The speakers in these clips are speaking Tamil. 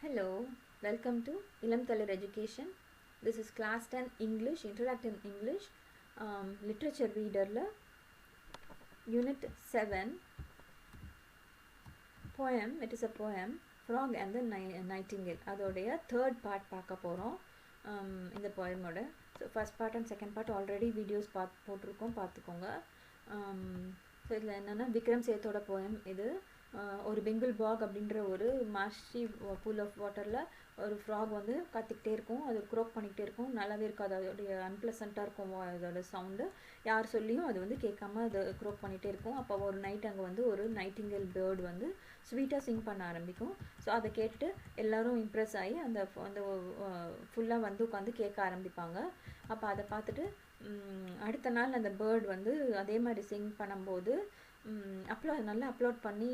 Hello, welcome to Ilam Thalir Education. This is class 10 English, Introduction English, Literature Reader Unit 7, poem. It is a poem, Frog and the Nightingale. அதோடைய third part பார்க்க போகிறோம் இந்த poem-ஓட. So first part and second part already videos போட்டிருக்கோம், பார்த்துக்கோங்க. ஸோ இதில் என்னென்னா விக்ரம் சேத்தோட poem இது. ஒரு பெங்கிள் பாக் அப்படின்ற ஒரு மார்ஷி பூல் ஆஃப் வாட்டரில் ஒரு ஃப்ராக் வந்து கத்திக்கிட்டே இருக்கும், அது க்ரோக் பண்ணிக்கிட்டே இருக்கும், நல்லாவே இருக்காது, அதோடைய அன்பிளசண்ட்டாக இருக்கும் அதோட சவுண்டு, யார் சொல்லியும் அது வந்து கேட்காம அது க்ரோக் பண்ணிகிட்டே இருக்கும். அப்போ ஒரு நைட் அங்கே வந்து ஒரு நைட்டிங்கேல் பேர்டு வந்து ஸ்வீட்டாக சிங் பண்ண ஆரம்பிக்கும். ஸோ அதை கேட்டுட்டு எல்லோரும் இம்ப்ரெஸ் ஆகி அந்த ஃபுல்லாக வந்து உட்காந்து கேட்க ஆரம்பிப்பாங்க. அப்போ அதை பார்த்துட்டு அடுத்த நாள் அந்த பேர்டு வந்து அதே மாதிரி சிங் பண்ணும்போது நல்லா அப்லோட் பண்ணி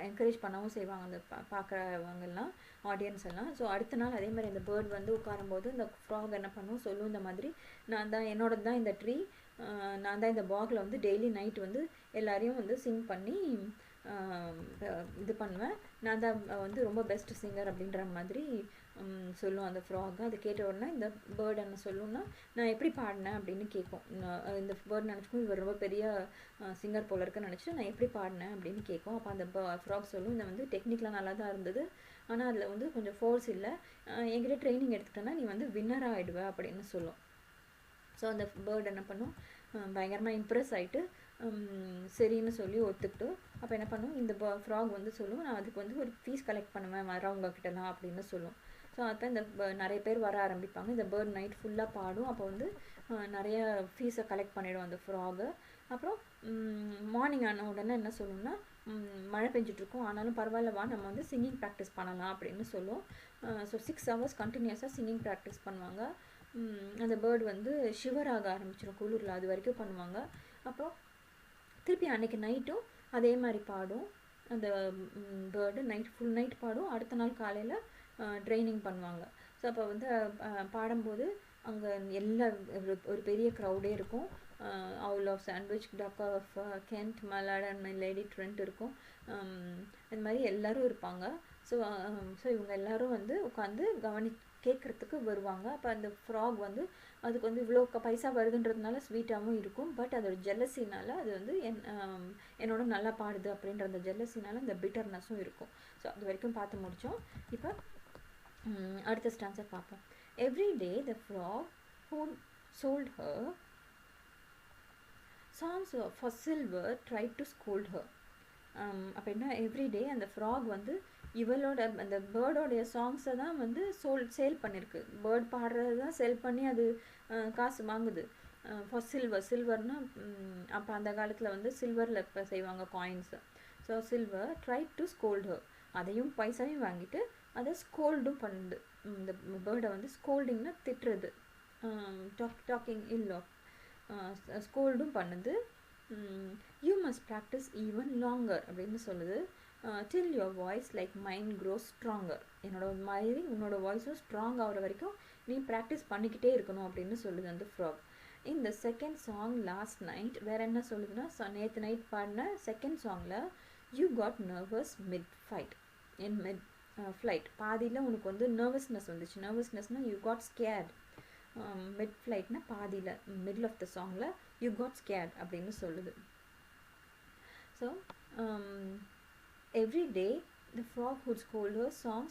என்கரேஜ் பண்ணவும் செய்வாங்க அந்த பார்க்குறவங்கெல்லாம், ஆடியன்ஸ் எல்லாம். ஸோ அடுத்த நாள் அதே மாதிரி அந்த பேர்ட் வந்து உட்காரும்போது இந்த ஃப்ராக் என்ன பண்ணும் சொல்லும், இந்த மாதிரி நான் தான் என்னோடது தான் இந்த ட்ரீ, நான் தான் இந்த பாகில் வந்து டெய்லி நைட் வந்து எல்லாரையும் வந்து சிங் பண்ணி இது பண்ணுவேன், நான் தான் வந்து ரொம்ப பெஸ்ட் சிங்கர் அப்படின்ற மாதிரி சொல்லும் அந்த ஃப்ராக். அது கேட்ட உடனே இந்த பேர்டு என்ன சொல்லும்னா, நான் எப்படி பாடினேன் அப்படின்னு கேட்கும். இந்த பேர்டு நினச்சிக்கும் இவர் ரொம்ப பெரிய சிங்கர் போல இருக்குன்னு நினச்சிட்டு நான் எப்படி பாடினேன் அப்படின்னு கேட்கும். அப்போ அந்த ஃப்ராக் சொல்லும், இந்த வந்து டெக்னிக்லாம் நல்லா தான் இருந்தது, ஆனால் அதில் வந்து கொஞ்சம் ஃபோர்ஸ் இல்லை, என்கிட்ட ட்ரைனிங் எடுத்துக்கிட்டேன்னா நீ வந்து வின்னராக ஆகிடுவ அப்படின்னு சொல்லும். ஸோ அந்த பேர்டு என்ன பண்ணும், பயங்கரமாக இம்ப்ரெஸ் ஆகிட்டு சரின்னு சொல்லி ஒத்துக்கிட்டு அப்போ என்ன பண்ணும், இந்த ஃப்ராக் வந்து சொல்லும், நான் அதுக்கு வந்து ஒரு ஃபீஸ் கலெக்ட் பண்ணுவேன் வரவங்கக்கிட்டலாம் அப்படின்னு சொல்லும். ஸோ அப்போ இந்த நிறைய பேர் வர ஆரம்பிப்பாங்க, இந்த பேர்ட் நைட் ஃபுல்லாக பாடும். அப்போ வந்து நிறைய ஃபீஸை கலெக்ட் பண்ணிவிடும் அந்த ஃப்ராகு. அப்புறம் மார்னிங் ஆன உடனே என்ன சொல்லணும்னா, மழை பெஞ்சிட்ருக்கும், ஆனாலும் பரவாயில்லவா நம்ம வந்து சிங்கிங் ப்ராக்டிஸ் பண்ணலாம் அப்படின்னு சொல்லும். ஸோ 6 hours கண்டினியூஸாக சிங்கிங் ப்ராக்டிஸ் பண்ணுவாங்க. அந்த பேர்டு வந்து ஷிவர் ஆக ஆரம்பிச்சிடும் குளிரில், அது வரைக்கும் பண்ணுவாங்க. அப்புறம் திருப்பி அன்றைக்கி நைட்டும் அதே மாதிரி பாடும் அந்த பேர்டு, ஃபுல் நைட் பாடும். அடுத்த நாள் காலையில் ட்ரைனிங் பண்ணுவாங்க. ஸோ அப்போ வந்து பாடும்போது அங்கே எல்லா ஒரு பெரிய க்ரௌடே இருக்கும். Owl of Sandwich, duck of Kent, mallard and my lady Trent இருக்கும், இந்த மாதிரி எல்லோரும் இருப்பாங்க. ஸோ இவங்க எல்லோரும் வந்து உட்காந்து கேட்குறதுக்கு வருவாங்க. அப்போ அந்த ஃப்ராக் வந்து அதுக்கு வந்து இவ்வளோ பைசா வருதுன்றதுனால ஸ்வீட்டாகவும் இருக்கும், பட் அதோட ஜெல்லசினால் அது வந்து என்னோட நல்லா பாடுது அப்படின்ற அந்த ஜெல்லசினால் அந்த பிட்டர்னஸும் இருக்கும். ஸோ அது வரைக்கும் பார்த்து முடித்தோம். இப்போ அடுத்த ஸ்டான்ஸை பார்ப்போம். Every day the frock who sold her songs for silver tried to scold her. அப்படின்னா எவ்ரிடே அந்த ஃப்ராக் வந்து இவளோட அந்த பேர்டோடைய சாங்ஸை தான் வந்து சேல் பண்ணியிருக்கு, பேர்ட் பாடுறது தான் சேல் பண்ணி அது காசு வாங்குது. ஃபார் சில்வர்னால் அப்போ அந்த காலத்தில் வந்து சில்வரில் இப்போ செய்வாங்க coins. So silver try to scold her, அதையும் பைசாவையும் வாங்கிட்டு அதை ஸ்கோல்டும் பண்ணுது. இந்த பேர்டை வந்து ஸ்கோல்டிங்னா திட்டுறது, டாக்கிங் இல்லை, ஸ்கோல்டும் பண்ணுது. You must practice even longer அப்படின்னு சொல்லுது. till your voice like mine grows stronger, என்னோட மாதிரி உன்னோட வாய்ஸும் ஸ்ட்ராங் ஆகிற வரைக்கும் நீ ப்ராக்டிஸ் பண்ணிக்கிட்டே இருக்கணும் அப்படின்னு சொல்லுது அந்த ஃப்ராக். இந்த செகண்ட் சாங் லாஸ்ட் நைட் வேறு என்ன சொல்லுதுன்னா, நேற்று நைட் பாடின செகண்ட் சாங்கில் you got nervous mid flight, பாதியில் உனக்கு வந்து நர்வஸ்னஸ் வந்துச்சு. நர்வஸ்னஸ்னால் யூ காட் ஸ்கேர்ட், மிட் ஃப்ளைட்னா பாதியில் மிடில் ஆஃப் த சாங்கில் யூ காட் ஸ்கேர்ட் அப்படின்னு சொல்லுது. So every day the frog who sold her songs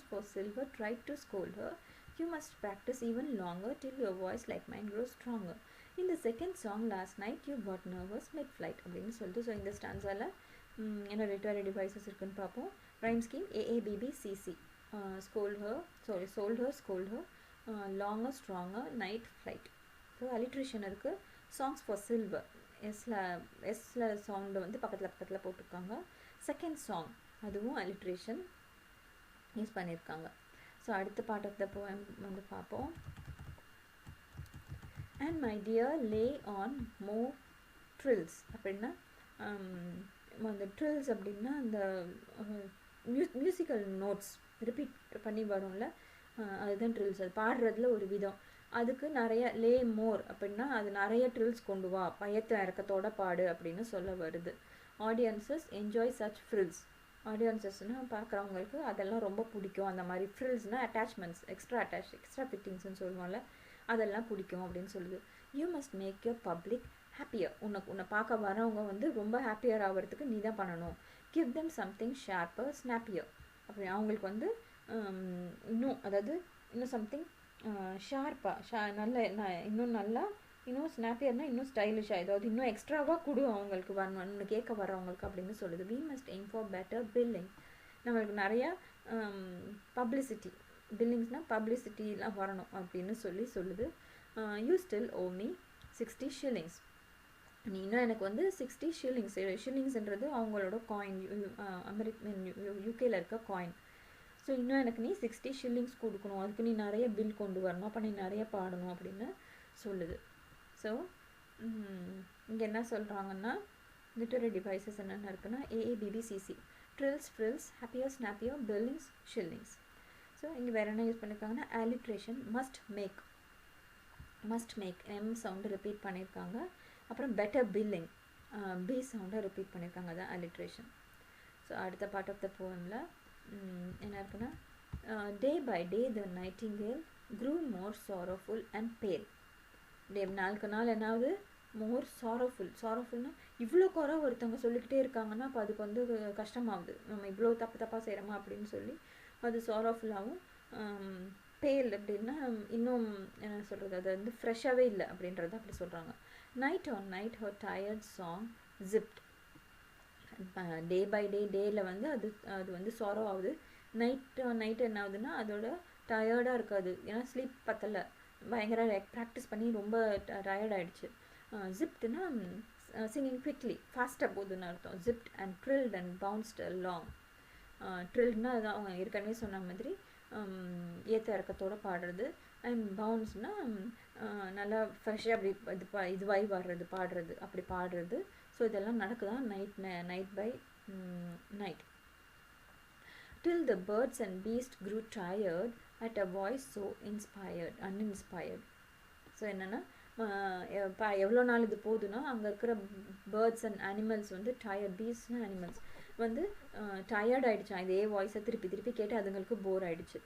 for silver tried to scold her. You must practice even longer till your voice like mine grows stronger. In the second song last night you got nervous mid-flight அப்படின்னு சொல்லிட்டு. ஸோ இந்த ஸ்டான்ஸால் என்ன literary devices இருக்குன்னு பார்ப்போம். rhyme scheme AABBCC. sold her, longer, stronger, night, flight. So alliteration இருக்குது. songs for silver, எஸ்ல சவுண்டு வந்து பக்கத்தில் போட்டிருக்காங்க. செகண்ட் சாங் அதுவும் அலிட்ரேஷன் யூஸ் பண்ணியிருக்காங்க. ஸோ அடுத்த பார்ட் ஆஃப் த போயம் வந்து பார்ப்போம். And my dear Leh on more drills அப்படின்னா, அந்த ட்ரில்ஸ் அப்படின்னா அந்த மியூசிக்கல் நோட்ஸ் ரிப்பீட் பண்ணி வரும்ல, அதுதான் ட்ரில்ஸ். அது பாடுறதுல ஒரு விதம், அதுக்கு நிறைய லே மோர் அப்படின்னா அது நிறைய ட்ரில்ஸ் கொண்டு வா, பயத்த இறக்கத்தோட பாடு அப்படின்னு சொல்ல வருது. ஆடியன்சஸ் என்ஜாய் சச் ஃப்ரில்ஸ், ஆடியன்ஸஸ்னால் பார்க்குறவங்களுக்கு அதெல்லாம் ரொம்ப பிடிக்கும். அந்த மாதிரி ஃப்ரில்ஸ்னால் அட்டாச்மெண்ட்ஸ், எக்ஸ்ட்ரா ஃபிட்டிங்ஸ்னு சொல்லுவோம்ல, அதெல்லாம் பிடிக்கும் அப்படின்னு சொல்லுது. You must make your public happier. உன்னை பார்க்க வரவங்க வந்து ரொம்ப ஹாப்பியர் ஆகிறதுக்கு நீ தான் பண்ணணும். Give them something sharper snappier. அப்படி அவங்களுக்கு வந்து இன்னும், அதாவது இன்னும் சம்திங் ஷார்ப்பாக இன்னும் நல்லா, இன்னும் ஸ்னாப்பியர்னால் இன்னும் ஸ்டைலிஷாக, ஏதாவது இன்னும் எக்ஸ்ட்ராவாக கொடு அவங்களுக்கு வரணும் கேட்க வரவங்களுக்கு அப்படின்னு சொல்லுது. We must aim for better billing. நம்மளுக்கு நிறையா பப்ளிசிட்டி, பில்லிங்ஸ்னால் பப்ளிசிட்டிலாம் வரணும் அப்படின்னு சொல்லுது. You still owe me 60 shillings. நீ இன்னும் எனக்கு வந்து 60 shillings, ஷில்லிங்ஸ்ன்றது அவங்களோட காயின், யூகேல இருக்க காயின். ஸோ இன்னும் எனக்கு நீ 60 shillings கொடுக்கணும், அதுக்கு நீ நிறைய பில் கொண்டு வரணும், அப்போ நீ நிறைய பாடணும் அப்படின்னு சொல்லுது. ஸோ இங்கே என்ன சொல்கிறாங்கன்னா, லிட்டரரி டிவைசஸ் என்னென்ன இருக்குன்னா A A B B C C, trills, frills, happier, snappier, billings, shillings. So இங்கே வேறு என்ன யூஸ் பண்ணியிருக்காங்கன்னா alliteration, must make em sound repeat பண்ணியிருக்காங்க. அப்புறம் பெட்டர் பில்லிங், பி சவுண்டை ரிப்பீட் பண்ணியிருக்காங்க, அதான் அலிட்ரேஷன். ஸோ அடுத்த பார்ட் ஆஃப் த போயமில் என்ன இருக்குன்னா, day by day the nightingale grew more sorrowful and pale. நாளுக்கு நாள் என்னாவது மோர் சாரோஃபுல்னா இவ்வளோ குறை ஒருத்தவங்க சொல்லிக்கிட்டே இருக்காங்கன்னா அப்போ அதுக்கு வந்து கஷ்டமாகுது, நம்ம இவ்வளோ தப்பாக செய்கிறோமா அப்படின்னு சொல்லி அது சாரோஃபுல்லாகவும். பேல் அப்படின்னா இன்னும் என்ன சொல்கிறது, அது வந்து ஃப்ரெஷ்ஷாகவே இல்லை அப்படின்றத அப்படி சொல்கிறாங்க. Night on night her tired song zipped. Day by டேயில் வந்து அது வந்து சாரோ ஆகுது. நைட் என்ன ஆகுதுன்னா அதோட டயர்டாக இருக்காது, ஏன்னா ஸ்லீப் பத்தலை, பயங்கர ப்ராக்டிஸ் பண்ணி ரொம்ப டயர்ட் ஆகிடுச்சு. ஜிப்ட்னா சிங்கிங் குவிக்லி, ஃபாஸ்ட்டாக போகுதுன்னு அர்த்தம். Zipped and trilled and bounced long. ட்ரில்ட்னா அதுதான் அவங்க ஏற்கனவே சொன்ன மாதிரி ஏற்ற இறக்கத்தோடு பாடுறது. அண்ட் பவுன்ஸ்னால் நல்லா ஃப்ரெஷ்ஷாக அப்படி இதுவாகி பாடுறது அப்படி பாடுறது. ஸோ இதெல்லாம் நடக்குதான் night by night. Till the birds and beasts grew tired at a voice so uninspired. So என்னென்னா எவ்வளோ நாள் இது போகுதுன்னா அங்கே இருக்கிற பேர்ட்ஸ் அண்ட் அனிமல்ஸ் வந்து பீஸ்ட்னா அனிமல்ஸ் வந்து டயர்ட் ஆகிடுச்சான், இதே வாய்ஸை திருப்பி கேட்டு அதுங்களுக்கு போர் ஆகிடுச்சு.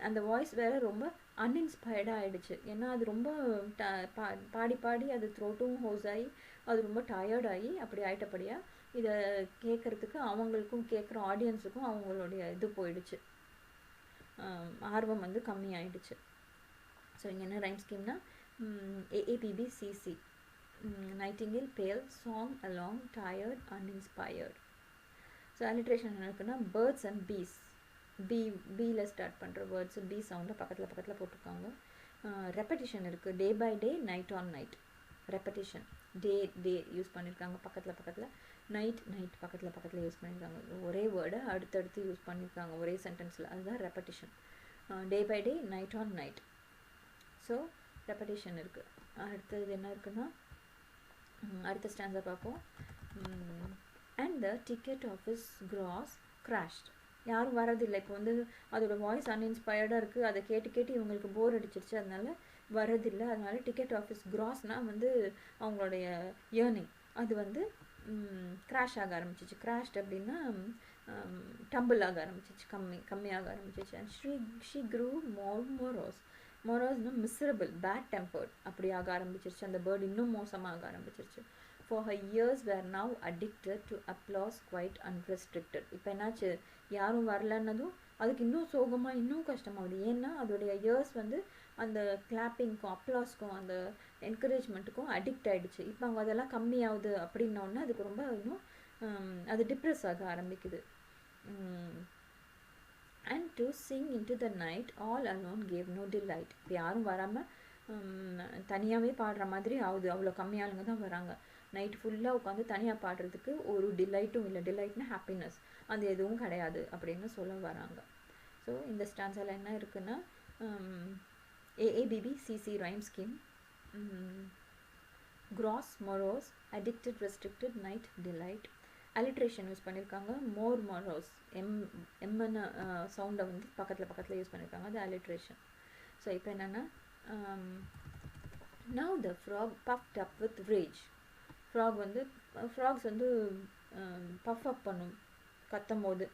அந்த வாய்ஸ் வேறு ரொம்ப அன்இன்ஸ்பயர்டாக ஆகிடுச்சு, ஏன்னா அது ரொம்ப பாடி அது த்ரோட்டும் ஹோஸ் ஆகி அது ரொம்ப டயர்டாகி அப்படி ஆகிட்டபடியாக இதை கேட்குறதுக்கு அவங்களுக்கும் கேட்குற ஆடியன்ஸுக்கும் அவங்களுடைய இது போயிடுச்சு, ஆர்வம் வந்து கம்மியாயிடுச்சு. ஸோ இங்கே என்ன ரைம் ஸ்கீம்னா A A B B C C, nightingale, pale, song along, tired, uninspired. So alliteration என்ன இருக்குன்னா பேர்ட்ஸ் அண்ட் பீஸ், பியில் ஸ்டார்ட் பண்ணுற வேர்ட்ஸு பி சவுண்டை பக்கத்தில் போட்டிருக்காங்க. ரெப்படிஷன் இருக்குது, day by day, night on night, repetition. Day யூஸ் பண்ணியிருக்காங்க பக்கத்தில், நைட் பக்கத்தில் யூஸ் பண்ணியிருக்காங்க. ஒரே வேர்டை அடுத்தடுத்து யூஸ் பண்ணியிருக்காங்க ஒரே சென்டென்ஸில், அதுதான் repetition. Day by day, night on night. So repetition இருக்குது. அடுத்தது என்ன இருக்குன்னா அடுத்த ஸ்டாண்டை பார்ப்போம். And the ticket office grass crashed. யாரும் வரதில்லை, இப்போ வந்து அதோட வாய்ஸ் அன்இன்ஸ்பயர்டாக இருக்குது, அதை கேட்டு இவங்களுக்கு போர் அடிச்சிருச்சு, அதனால வரதில்லை. அதனால டிக்கெட் ஆஃபீஸ் கிராஸ்னால் வந்து அவங்களுடைய ஏர்னிங் அது வந்து கிராஷ் ஆக ஆரம்பிச்சிச்சு. கிராஷ்ட் அப்படின்னா டம்பிள் ஆக ஆரம்பிச்சிச்சு, கம்மியாக ஆரம்பிச்சிச்சு. அண்ட் ஷீ க்ரூ மோரோஸ்னா மிசரபிள், பேட் டெம்பர்ட் அப்படி ஆக ஆரம்பிச்சிருச்சு. அந்த பேர்டு இன்னும் மோசமாக ஆரம்பிச்சிருச்சு. For her ears were now addicted to applause quite unrestricted. இப்போ என்னாச்சு, யாரும் வரலன்னதும் அதுக்கு இன்னும் சோகமாக இன்னும் கஷ்டமாகுது. ஏன்னா அதோடைய இயர்ஸ் வந்து அந்த கிளாப்பிங்க்கும் அப்ளாஸ்க்கும் அந்த என்கரேஜ்மெண்ட்டுக்கும் அடிக்ட் ஆகிடுச்சு. இப்போ அவங்க அதெல்லாம் கம்மியாகுது அப்படின்னோடனே அதுக்கு ரொம்ப இன்னும் அது டிப்ரெஸ் ஆக ஆரம்பிக்குது. And to sing into the night all alone gave no delight. இப்போ யாரும் வராமல் தனியாகவே பாடுற மாதிரி ஆகுது, அவ்வளோ கம்மியாளுங்க தான் வராங்க. நைட் ஃபுல்லாக உட்காந்து தனியாக பாடுறதுக்கு ஒரு டிலைட்டும் இல்லை. டிலைட்னா ஹாப்பினஸ், அது எதுவும் கிடையாது அப்படின்னு சொல்ல வராங்க. ஸோ இந்த ஸ்டான்ஸால் என்ன இருக்குன்னா A A B B C C rhyme scheme, cross, morose, addicted, restricted, night, delight. Alliteration use பண்ணியிருக்காங்க. மொரோஸ், எம்என்னு சவுண்டை வந்து பக்கத்தில் யூஸ் பண்ணியிருக்காங்க, அது அலிட்ரேஷன். ஸோ இப்போ என்னென்னா now the frog puffed up with rage. Frogs வந்து பஃப் அப் பண்ணும், கத்தும் போது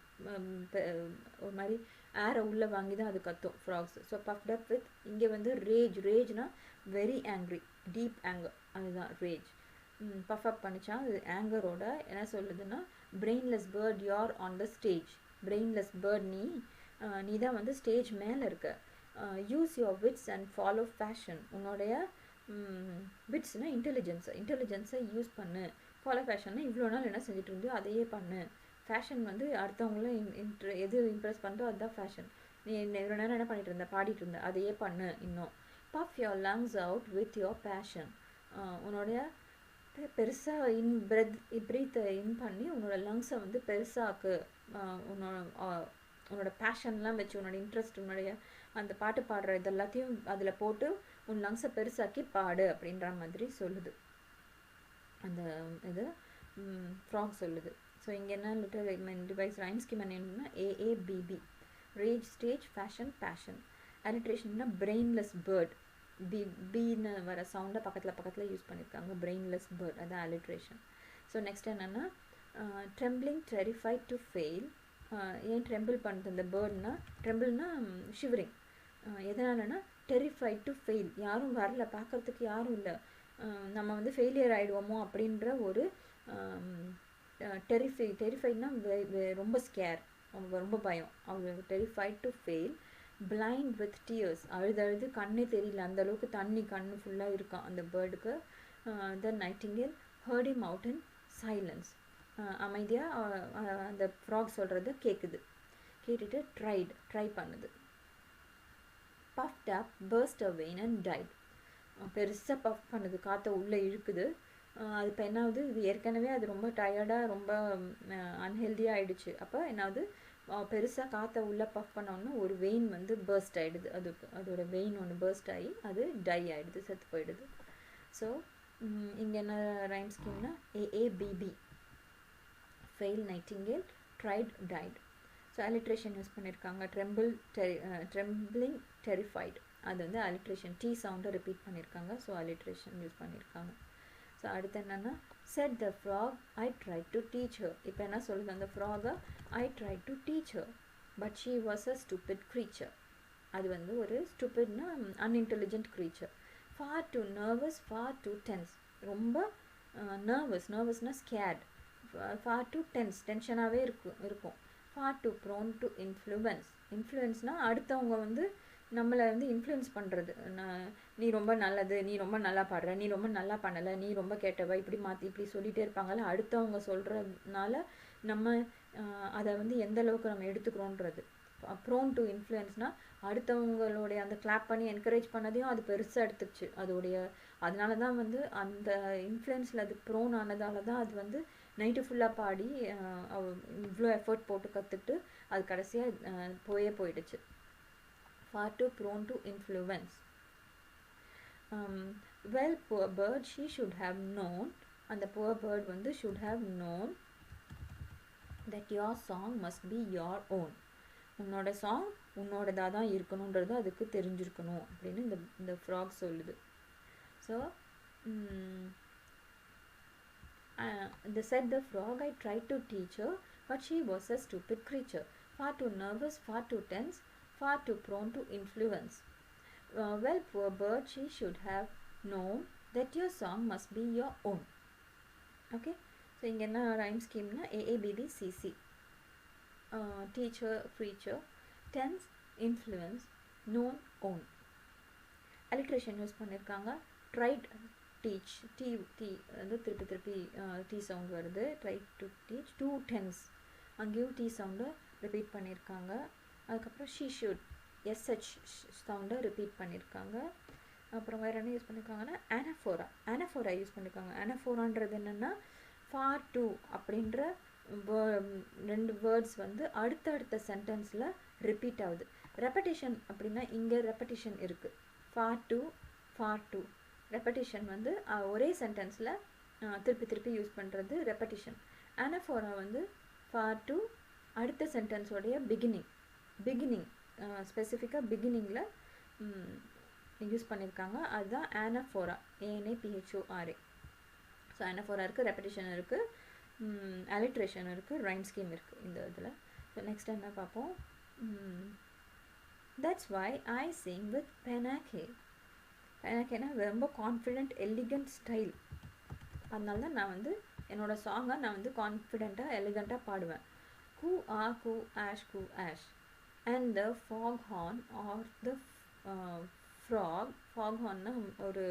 ஒரு மாதிரி ஏரை உள்ளே வாங்கி தான் அது கத்தும் frogs. So puffed up with, இங்கே வந்து ரேஜ்னா வெரி ஆங்க்ரி, டீப் ஆங்கர், அதுதான் ரேஜ். பஃப் அப் பண்ணிச்சா அது ஆங்கரோட என்ன சொல்லுதுன்னா, brainless bird you're on the stage. Brainless bird நீ தான் வந்து ஸ்டேஜ் மேலே இருக்க. Use your wits and follow fashion. உன்னுடைய விட்ஸ்னால் இன்டெலிஜென்ஸை யூஸ் பண்ணு. ஃபாலோ ஃபேஷன்னா இவ்வளோ நாள் என்ன செஞ்சுட்டு இருந்தியோ அதையே பண்ணு. ஃபேஷன் வந்து அடுத்தவங்களும் எது இம்ப்ரெஸ் பண்ணுறோ அதுதான் ஃபேஷன். நீ இவ்வளோ நேரம் என்ன பண்ணிட்டு இருந்த, பாடிட்டு இருந்த, அதையே பண்ணு இன்னும். Puff your lungs out with your passion. உன்னுடைய பெருசாக ப்ரீத்தை இன் பண்ணி உன்னோட லங்ஸை வந்து பெருசாக்கு. உன்னோட பேஷன்லாம் வச்சு, உன்னோட இன்ட்ரெஸ்ட், உன்னுடைய அந்த பாட்டு பாடுற இதெல்லாத்தையும் அதில் போட்டு உன் லங்ஸை பெருசாக்கி பாடு அப்படின்ற மாதிரி சொல்லுது அந்த இது ஃப்ராக் சொல்லுது. ஸோ இங்கே என்ன லிட்டர் டிவைஸ் ரைம் ஸ்கீம் என்னன்னா AABB, rage, stage, fashion, passion. அலிட்ரேஷன்னா பிரெயின்லெஸ் பேர்ட், பின்னு வர சவுண்டை பக்கத்தில் யூஸ் பண்ணியிருக்காங்க. பிரெயின்லெஸ் பேர்ட், அதான் அலிட்ரேஷன். ஸோ நெக்ஸ்ட் என்னென்னா ட்ரெம்பிளிங், டெரிஃபைட் டு ஃபெயில். ஏன் ட்ரெம்பிள் பண்ணுறது இந்த பேர்ட்னா, ட்ரெம்பிள்னா ஷிவரிங். எதனாலனா டெரிஃபைட் டு ஃபெயில், யாரும் வரல, பார்க்குறதுக்கு யாரும் இல்லை, நம்ம வந்து ஃபெயிலியர் ஆகிடுவோமோ அப்படின்ற ஒரு டெரிஃபைட்னா ரொம்ப ஸ்கேர், ரொம்ப பயம். அவங்க terrified to fail. Blind with tears, அழுது கண்ணே தெரியல, அந்தளவுக்கு தண்ணி கண்ணு ஃபுல்லாக இருக்கான் அந்த பேர்டுக்கு. The nightingale heard him out in silence. அமைதியாக அந்த ஃப்ராக் சொல்கிறது கேட்குது. கேட்டுட்டு ட்ரை பண்ணுது. Puffed up, burst a vein and died. பெருசாக பஃப் பண்ணுது, காற்றை உள்ளே இழுக்குது. அது இப்போ என்னாவது, இது ஏற்கனவே அது ரொம்ப டயர்டாக ரொம்ப அன்ஹெல்தியாக ஆகிடுச்சு. அப்போ என்னாவது, பெருசாக காற்றை உள்ளே பஃப் பண்ணோன்னா ஒரு வெயின் வந்து பர்ஸ்ட் ஆகிடுது. அதோட வெயின் ஒன்று பர்ஸ்ட் ஆகி அது டை ஆகிடுது, செத்து போயிடுது. ஸோ இங்கே என்ன ரைம் ஸ்கீம்னா AABB, fail, nightingale, tried, died. So alliteration use பண்ணியிருக்காங்க. ட்ரெம்பிளிங், டெரிஃபைட், அது வந்து அலிட்ரேஷன், T சவுண்டை ரிப்பீட் பண்ணியிருக்காங்க. ஸோ அலிட்ரேஷன் யூஸ் பண்ணியிருக்காங்க. ஸோ அடுத்து என்னென்னா said the frog I try to teach her. இப்போ என்ன சொல்லுது அந்த ஃப்ராகை, I try to teach her but she was a stupid creature. அது வந்து ஒரு ஸ்டூபிட்னா unintelligent creature. Far too nervous, far too tense, ரொம்ப நர்வஸ்னால் ஸ்கேர்ட். ஃபார் டு டென்ஷனாகவே இருக்கும். ஃபார் டு ப்ரோன் டு இன்ஃப்ளூயன்ஸ்னால் அடுத்தவங்க வந்து நம்மளை வந்து இன்ஃப்ளூயன்ஸ் பண்ணுறது. நீ ரொம்ப நல்லது, நீ ரொம்ப நல்லா பாடுற, நீ ரொம்ப நல்லா பண்ணலை, நீ ரொம்ப கேட்டவ, இப்படி சொல்லிகிட்டே இருப்பாங்கல்ல. அடுத்தவங்க சொல்கிறதுனால நம்ம அதை வந்து எந்த அளவுக்கு நம்ம எடுத்துக்கிறோன்றது. ப்ரோன் டு இன்ஃப்ளூயன்ஸ்னால் அடுத்தவங்களுடைய அந்த கிளாப் பண்ணி என்கரேஜ் பண்ணதையும் அது பெருசாக எடுத்துச்சு. அதனால தான் வந்து அந்த இன்ஃப்ளூயன்ஸில் அது ப்ரோன் ஆனதால தான் அது வந்து நைட்டு ஃபுல்லாக பாடி இவ்வளோ எஃபர்ட் போட்டு கற்றுக்கிட்டு அது கடைசியாக போயிடுச்சு. Far too prone to influence. Well, poor bird, she should have known, and the poor bird வந்து should have known that your song must be your own. உன்னோட சாங் உன்னோடதாக தான் இருக்கணுன்றது அதுக்கு தெரிஞ்சிருக்கணும் அப்படின்னு இந்த ஃப்ராக் சொல்லுது. So said the frog, I tried to teach her, but she was a stupid creature. Far too nervous, far too tense, far too prone to influence. Well, poor bird, she should have known that your song must be your own. Okay, so இங்க என்ன rhyme scheme na AABBCC. Teacher, creature, tense, influence, known, own. Alliteration use பண்ணியிருக்காங்க. Tried, teach, T வந்து திருப்பி T சவுண்ட் வருது. Tried to teach, to tense, அங்கேயும் T சவுண்டை ரிப்பீட் பண்ணியிருக்காங்க. அதுக்கப்புறம் she should, SH சவுண்டை ரிப்பீட் பண்ணியிருக்காங்க. அப்புறம் வேறு என்ன யூஸ் பண்ணியிருக்காங்கன்னா அனஃபோரா யூஸ் பண்ணியிருக்காங்க. அனஃபோரான்றது என்னென்னா ஃபார் டு அப்படின்ற ரெண்டு வேர்ட்ஸ் வந்து அடுத்தடுத்த சென்டென்ஸில் ரிப்பீட் ஆகுது. ரெப்படிஷன் அப்படின்னா இங்கே ரெப்படிஷன் இருக்குது. ஃபார் டு ரெப்படிஷன் வந்து ஒரே சென்டென்ஸில் திருப்பி யூஸ் பண்ணுறது ரெப்படிஷன். அனஃபோரா வந்து ஃபார் டு அடுத்த சென்டென்ஸோடைய பிகினிங் ஸ்பெசிஃபிக்காக பிகினிங்கில் யூஸ் பண்ணியிருக்காங்க. அதுதான் ஆனஃபோரா, ANAPHORA. ஸோ ஆனஃபோரா இருக்குது, ரெப்படிஷன் இருக்குது, alliteration இருக்குது, ரைம் ஸ்கீம் இருக்குது இந்த இதில். ஸோ நெக்ஸ்ட் என்ன பார்ப்போம். That's why I sing with panache. பெனாக்கேனா ரொம்ப கான்ஃபிடென்ட் எலிகண்ட் ஸ்டைல். அதனால தான் நான் வந்து என்னோடய சாங்கை நான் வந்து கான்ஃபிடெண்ட்டாக எலிகண்ட்டாக பாடுவேன். கூ ஆ koo ash koo ash and the fog horn are the frog. Fog ஹார்ன்னா ஒரு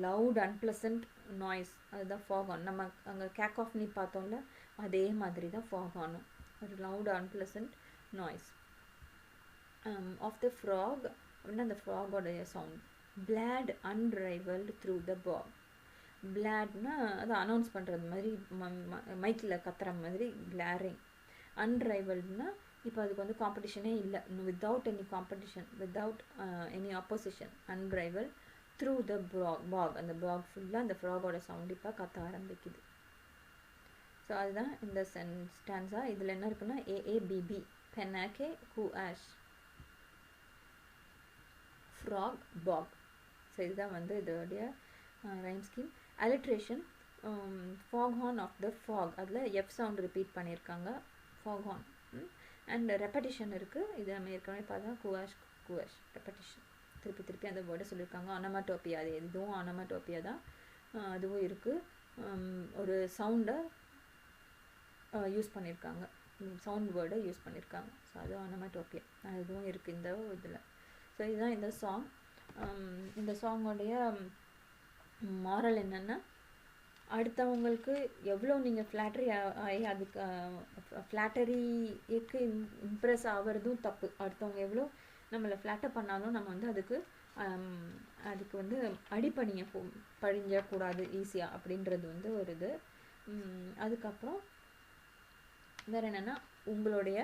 லவுட் அன்பிளசன்ட் நாய்ஸ், அதுதான் ஃபாக் ஹார்ன். நம்ம அங்கே கேக் ஆஃப் நீ பார்த்தோம்ல, அதே மாதிரி தான் ஃபாக் ஹார்னும், ஒரு loud unpleasant noise. Of the frog அப்படின்னா அந்த ஃப்ராகோடைய sound. Blat unrivalled through the bog. பிளாட்னா அதை அனௌன்ஸ் பண்ணுறது மாதிரி, மைக்கில் கத்துற மாதிரி கிளாரிங். அன்ரைவல்டுனா இப்போ அதுக்கு வந்து காம்படிஷனே இல்லை, without any competition, without any opposition. Unrivalled through the bog. அந்த பாக் ஃபுல்லாக அந்த ஃப்ராகோட சவுண்ட் இப்போ கத்த ஆரம்பிக்குது. ஸோ அதுதான் இந்த ஸ்டான்ஸா. இதில் என்ன இருக்குன்னா ஏஏபிபி, பெனாக்கே, கூ ஆஷ், ஃப்ராக், பாக். ஸோ இதுதான் வந்து இதோடைய rhyme scheme. Alliteration, fog horn of the fog, அதில் எஃப் சவுண்ட் ரிப்பீட் பண்ணியிருக்காங்க, ஃபாக் ஹார்ன். அண்ட் ரெப்படிஷன் இருக்குது, இது நம்ம ஏற்கனவே பார்த்தா கூஆஷ் கூஆஷ், ரெப்படிஷன், திருப்பி திருப்பி அந்த வேர்டை சொல்லியிருக்காங்க. ஆனமாட்டோப்பியா, அது இதுவும் ஆனமாட்டோப்பியா தான், அதுவும் இருக்குது. ஒரு சவுண்டை யூஸ் பண்ணியிருக்காங்க, சவுண்ட் வேர்டை யூஸ் பண்ணியிருக்காங்க. ஸோ அது ஆனமாட்டோப்பியா, அதுவும் இருக்குது இந்த இதில். ஸோ இதுதான் இந்த சாங். இந்த சாங்கோடைய மாரல் என்னென்னா, அடுத்தவங்களுக்கு எவ்வளோ நீங்கள் ஃப்ளாட்டரி ஆகி அதுக்கு ஃப்ளாட்டரிக்கு இம்ப்ரெஸ் ஆகிறதும் தப்பு. அடுத்தவங்க எவ்வளோ நம்மளை ஃப்ளாட்டர் பண்ணாலும் நம்ம வந்து அதுக்கு வந்து படிஞ்சக்கூடாது ஈஸியாக, அப்படின்றது வந்து ஒரு இது. அதுக்கப்புறம் வேறு என்னென்னா, உங்களுடைய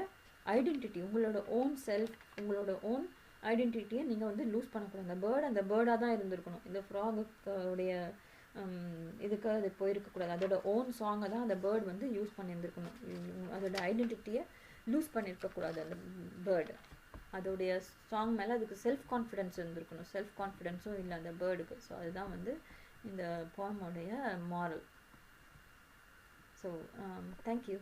ஐடென்டிட்டி, உங்களோட ஓன் செல்ஃப், உங்களோட ஓன் ஐடென்டிட்டியை நீங்கள் வந்து லூஸ் பண்ணக்கூடாது. அந்த பேர்டாக தான் இருந்திருக்கணும். இந்த ஃப்ராகுடைய இதுக்கு அது போயிருக்கக்கூடாது. அதோட ஓன் சாங்கை தான் அந்த பேர்டு வந்து யூஸ் பண்ணியிருந்துருக்கணும். அதோட ஐடென்டிட்டியை லூஸ் பண்ணியிருக்கக்கூடாது அந்த பேர்டு. அதோடைய சாங் மேலே அதுக்கு செல்ஃப் கான்ஃபிடென்ஸ் இருந்திருக்கணும். செல்ஃப் கான்ஃபிடென்ஸும் இல்லை அந்த பேர்டுக்கு. ஸோ அதுதான் வந்து இந்த போயமோடைய மாரல். So thank you.